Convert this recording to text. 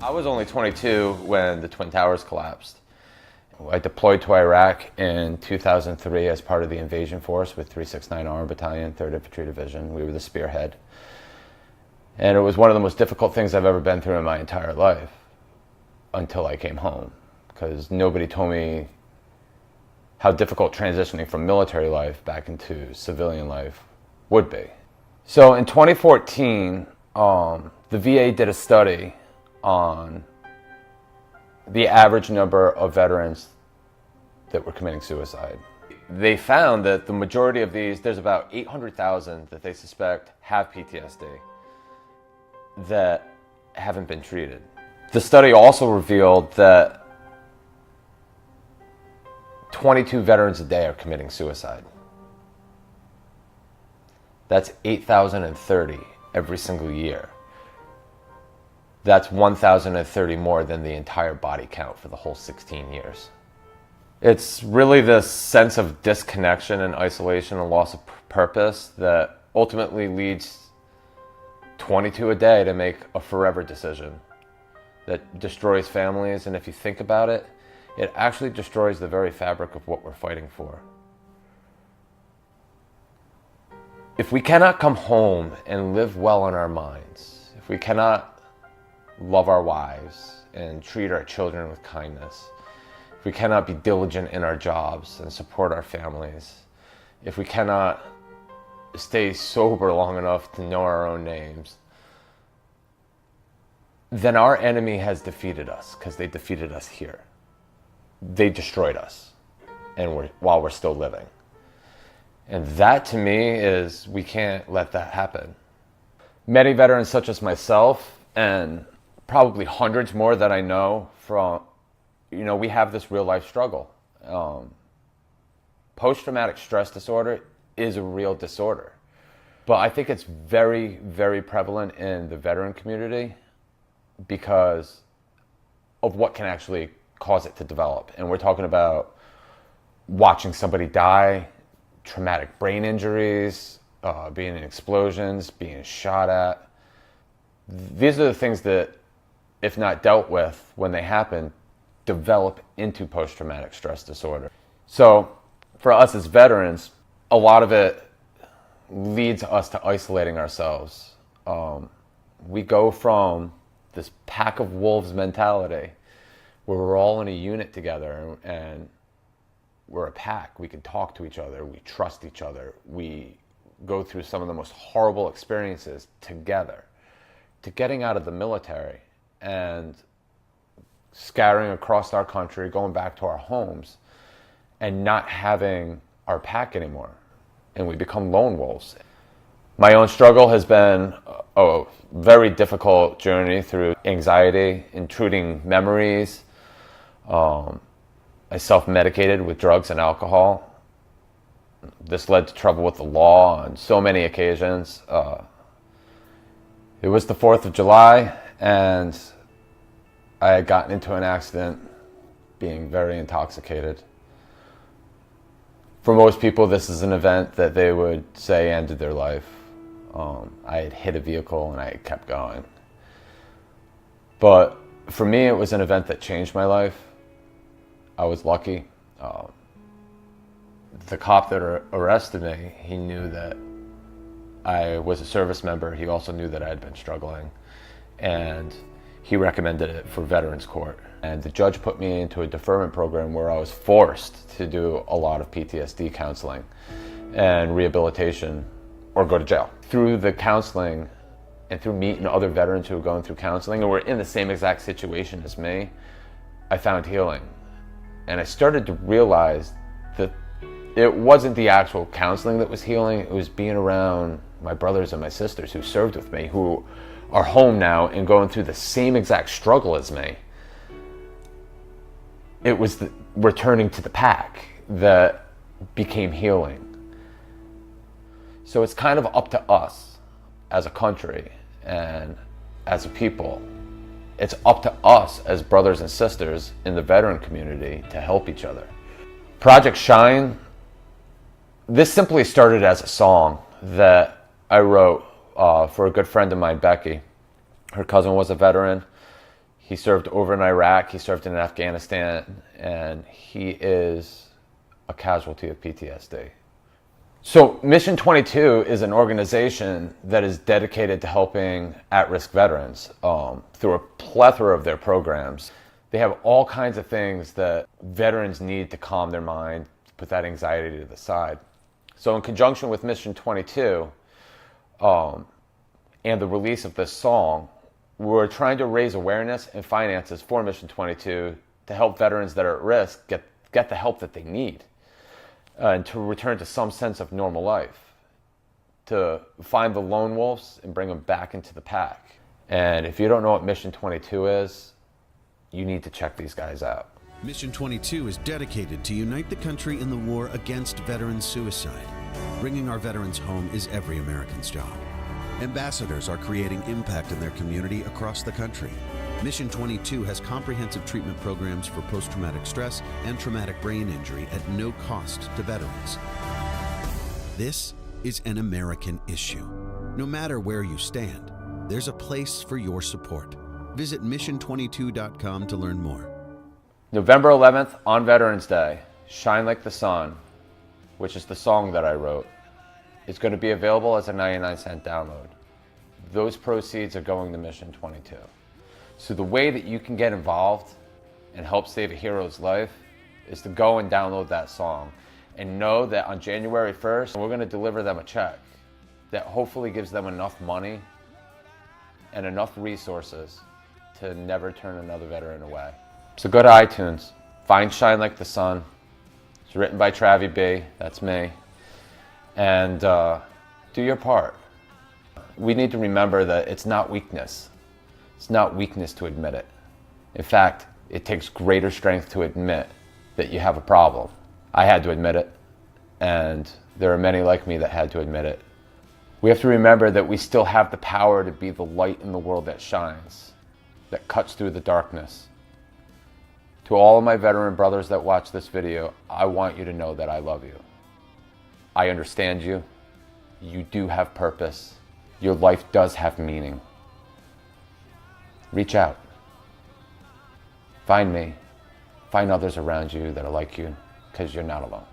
I was only 22 when the Twin Towers collapsed. I deployed to Iraq in 2003 as part of the invasion force with 369 Armored Battalion, 3rd Infantry Division. We were the spearhead. And it was one of the most difficult things I've ever been through in my entire life until I came home, because nobody told me how difficult transitioning from military life back into civilian life would be. So in 2014, the VA did a study on the average number of veterans that were committing suicide. They found that the majority of these, there's about 800,000 that they suspect have PTSD that haven't been treated. The study also revealed that 22 veterans a day are committing suicide. That's 8,030 every single year. That's 1,030 more than the entire body count for the whole 16 years. It's really this sense of disconnection and isolation and loss of purpose that ultimately leads 22 a day to make a forever decision that destroys families. And if you think about it, it actually destroys the very fabric of what we're fighting for. If we cannot come home and live well in our minds, if we cannot love our wives and treat our children with kindness, if we cannot be diligent in our jobs and support our families, if we cannot stay sober long enough to know our own names, then our enemy has defeated us, because they defeated us here. They destroyed us, and while we're still living. And that, to me, is, we can't let that happen. Many veterans such as myself, and probably hundreds more that I know from, we have this real life struggle. Post-traumatic stress disorder is a real disorder. But I think it's very, very prevalent in the veteran community because of what can actually cause it to develop. And we're talking about watching somebody die, traumatic brain injuries, being in explosions, being shot at. These are the things that, if not dealt with when they happen, develop into post-traumatic stress disorder. So for us as veterans, a lot of it leads us to isolating ourselves. We go from this pack of wolves mentality where we're all in a unit together and we're a pack. We can talk to each other. We trust each other. We go through some of the most horrible experiences together, to getting out of the military and scattering across our country, going back to our homes and not having our pack anymore. And we become lone wolves. My own struggle has been a very difficult journey through anxiety, intruding memories. I self-medicated with drugs and alcohol. This led to trouble with the law on so many occasions. It was the 4th of July, and I had gotten into an accident being very intoxicated. For most people, this is an event that they would say ended their life. I had hit a vehicle and I had kept going. But for me, it was an event that changed my life. I was lucky. The cop that arrested me, he knew that I was a service member. He also knew that I had been struggling. And he recommended it for Veterans Court. And the judge put me into a deferment program where I was forced to do a lot of PTSD counseling and rehabilitation or go to jail. Through the counseling and through meeting other veterans who were going through counseling and were in the same exact situation as me, I found healing. And I started to realize that it wasn't the actual counseling that was healing, it was being around my brothers and my sisters who served with me, who are home now and going through the same exact struggle as me. It was the returning to the pack that became healing. So it's kind of up to us as a country and as a people. It's up to us as brothers and sisters in the veteran community to help each other. Project Shine, this simply started as a song that I wrote for a good friend of mine, Becky. Her cousin was a veteran. He served over in Iraq, he served in Afghanistan, and he is a casualty of PTSD. So Mission 22 is an organization that is dedicated to helping at-risk veterans through a plethora of their programs. They have all kinds of things that veterans need to calm their mind, put that anxiety to the side. So in conjunction with Mission 22 and the release of this song, we're trying to raise awareness and finances for Mission 22 to help veterans that are at risk get the help that they need. And to return to some sense of normal life, to find the lone wolves and bring them back into the pack. And if you don't know what Mission 22 is, you need to check these guys out. Mission 22 is dedicated to unite the country in the war against veteran suicide. Bringing our veterans home is every American's job. Ambassadors are creating impact in their community across the country. Mission 22 has comprehensive treatment programs for post-traumatic stress and traumatic brain injury at no cost to veterans. This is an American issue. No matter where you stand, there's a place for your support. Visit mission22.com to learn more. November 11th, on Veterans Day, Shine Like the Sun, which is the song that I wrote, is going to be available as a 99-cent download. Those proceeds are going to Mission 22. So the way that you can get involved and help save a hero's life is to go and download that song and know that on January 1st, we're going to deliver them a check that hopefully gives them enough money and enough resources to never turn another veteran away. So go to iTunes, find Shine Like the Sun. It's written by Travi B, that's me. And do your part. We need to remember that it's not weakness. It's not weakness to admit it. In fact, it takes greater strength to admit that you have a problem. I had to admit it, and there are many like me that had to admit it. We have to remember that we still have the power to be the light in the world that shines, that cuts through the darkness. To all of my veteran brothers that watch this video, I want you to know that I love you. I understand you. You do have purpose. Your life does have meaning. Reach out. Find me. Find others around you that are like you, because you're not alone.